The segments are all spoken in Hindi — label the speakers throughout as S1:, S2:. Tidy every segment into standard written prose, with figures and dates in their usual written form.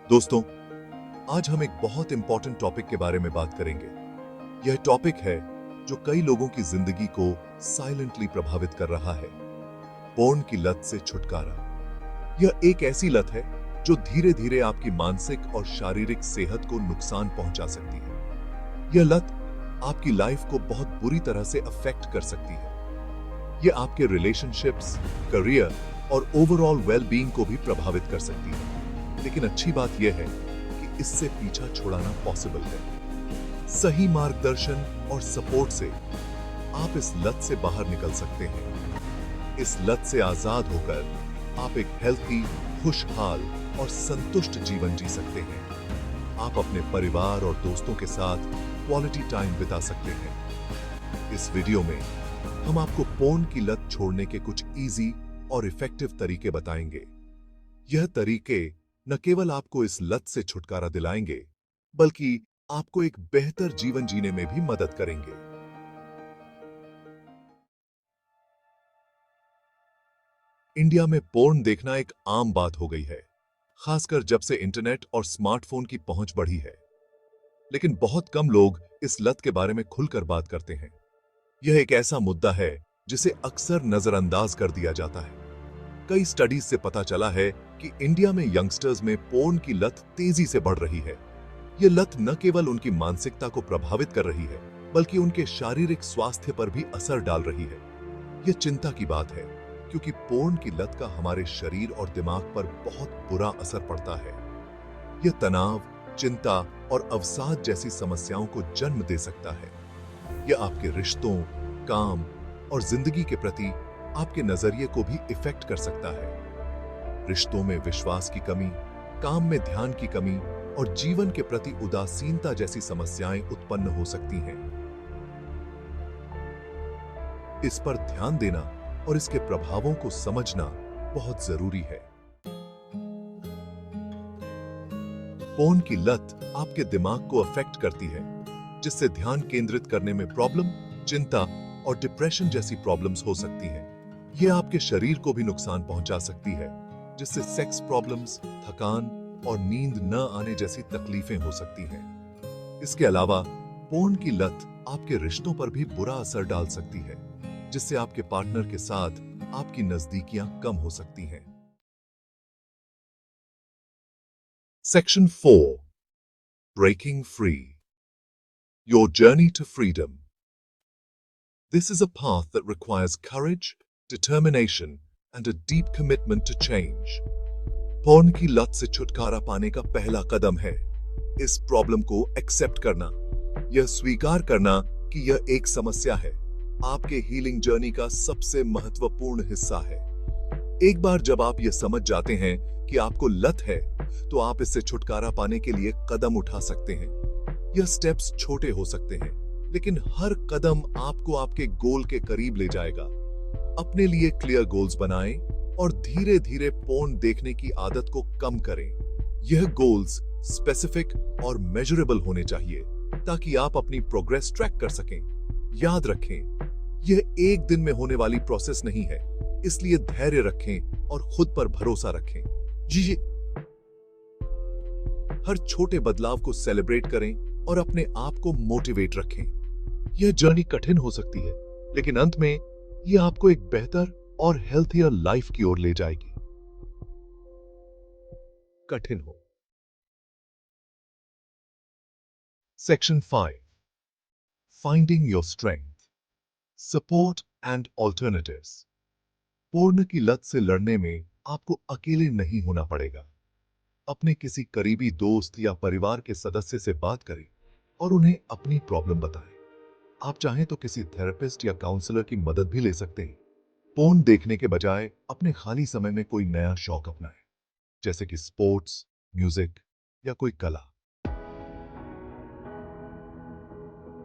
S1: दोस्तों, आज हम एक बहुत इंपॉर्टेंट टॉपिक के बारे में बात करेंगे। यह टॉपिक है जो कई लोगों की जिंदगी को साइलेंटली प्रभावित कर रहा है, पोर्न की लत से छुटकारा। यह एक ऐसी लत है जो धीरे धीरे आपकी मानसिक और शारीरिक सेहत को नुकसान पहुंचा सकती है। यह लत आपकी लाइफ को बहुत बुरी तरह से अफेक्ट कर सकती है। यह आपके रिलेशनशिप्स, करियर और ओवरऑल वेल-बीइंग को भी प्रभावित कर सकती है। लेकिन अच्छी बात यह है कि इससे पीछा छुड़ाना पॉसिबल है। सही मार्गदर्शन और सपोर्ट से आप इस लत से बाहर निकल सकते हैं। इस लत से आजाद होकर आप एक हेल्थी, खुशहाल और संतुष्ट जीवन जी सकते हैं। आप अपने परिवार और दोस्तों के साथ क्वालिटी टाइम बिता सकते हैं। इस वीडियो में हम आपको पोर्न की लत छोड़ने के कुछ इजी और इफेक्टिव तरीके बताएंगे। यह तरीके न केवल आपको इस लत से छुटकारा दिलाएंगे, बल्कि आपको एक बेहतर जीवन जीने में भी मदद करेंगे। इंडिया में पोर्न देखना एक आम बात हो गई है, खासकर जब से इंटरनेट और स्मार्टफोन की पहुंच बढ़ी है। लेकिन बहुत कम लोग इस लत के बारे में खुलकर बात करते हैं। यह एक ऐसा मुद्दा है जिसे अक्सर नजरअंदाज कर दिया जाता है। कई स्टडीज से पता चला है कि इंडिया में यंगस्टर्स में पोर्न की लत तेजी से बढ़ रही है। यह लत न केवल उनकी मानसिकता को प्रभावित कर रही है, बल्कि उनके शारीरिक स्वास्थ्य पर भी असर डाल रही है। यह चिंता की बात है, क्योंकि पोर्न की लत का हमारे शरीर और दिमाग पर बहुत बुरा असर पड़ता है। यह तनाव, चिंता और अवसाद जैसी समस्याओं को जन्म दे सकता है। यह आपके रिश्तों, काम और जिंदगी के प्रति आपके नजरिए को भी इफेक्ट कर सकता है। रिश्तों में विश्वास की कमी, काम में ध्यान की कमी और जीवन के प्रति उदासीनता जैसी समस्याएं उत्पन्न हो सकती हैं। इस पर ध्यान देना और इसके प्रभावों को समझना बहुत जरूरी है। पोर्न की लत आपके दिमाग को अफेक्ट करती है, जिससे ध्यान केंद्रित करने में प्रॉब्लम, चिंता और डिप्रेशन जैसी प्रॉब्लम्स हो सकती हैं। यह आपके शरीर को भी नुकसान पहुंचा सकती है, जिससे सेक्स प्रॉब्लम्स, थकान और नींद न आने जैसी तकलीफें हो सकती हैं। इसके अलावा पोर्न की लत आपके रिश्तों पर भी बुरा असर डाल सकती है, जिससे आपके पार्टनर के साथ आपकी नजदीकियां कम हो सकती हैं। Section 4, breaking free, your journey to freedom. This is a path that requires courage, determination, and a deep commitment to change. Porn की लत से छुटकारा पाने का पहला कदम है इस प्रॉब्लम को एक्सेप्ट करना। यह स्वीकार करना कि यह एक समस्या है, आपके हीलिंग जर्नी का सबसे महत्वपूर्ण हिस्सा है। एक बार जब आप यह समझ जाते हैं कि आपको लत है, तो आप इससे छुटकारा पाने के लिए कदम उठा सकते हैं। यह स्टेप्स छोटे हो सकते हैं, लेकिन हर कदम आपको आपके गोल के करीब ले जाएगा। अपने लिए क्लियर गोल्स बनाएं और धीरे धीरे पोर्न देखने की आदत को कम करें। यह गोल्स स्पेसिफिक और मेजरेबल होने चाहिए, ताकि आप अपनी प्रोग्रेस ट्रैक कर सकें। याद रखें, यह एक दिन में होने वाली प्रोसेस नहीं है, इसलिए धैर्य रखें और खुद पर भरोसा रखें। जी, हर छोटे बदलाव को सेलिब्रेट करें और अपने आप को मोटिवेट रखें। यह जर्नी कठिन हो सकती है, लेकिन अंत में यह आपको एक बेहतर और हेल्थियर लाइफ की ओर ले जाएगी। कठिन हो। Section 5, finding your strength, support and alternatives. Porn की लत से लड़ने में आपको अकेले नहीं होना पड़ेगा। अपने किसी करीबी दोस्त या परिवार के सदस्य से बात करें और उन्हें अपनी प्रॉब्लम बताएं। आप चाहें तो किसी थेरेपिस्ट या काउंसलर की मदद भी ले सकते हैं। पोर्न देखने के बजाय अपने खाली समय में कोई नया शौक अपनाएं, जैसे कि स्पोर्ट्स, म्यूजिक या कोई कला।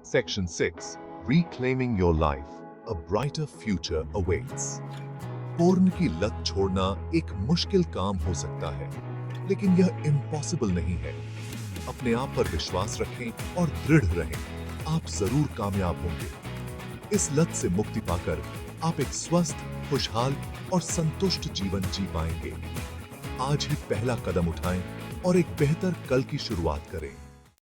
S1: Section 6, reclaiming your life, a brighter future awaits. Porn की लत छोड़ना एक मुश्किल काम हो सकता है, लेकिन यह इम्पॉसिबल नहीं है। अपने आप पर विश्वास रखें और दृढ़ रहें। आप जरूर कामयाब होंगे। इस लत से मुक्ति पाकर आप एक स्वस्थ, खुशहाल और संतुष्ट जीवन जी पाएंगे। आज ही पहला कदम उठाएं और एक बेहतर कल की शुरुआत करें।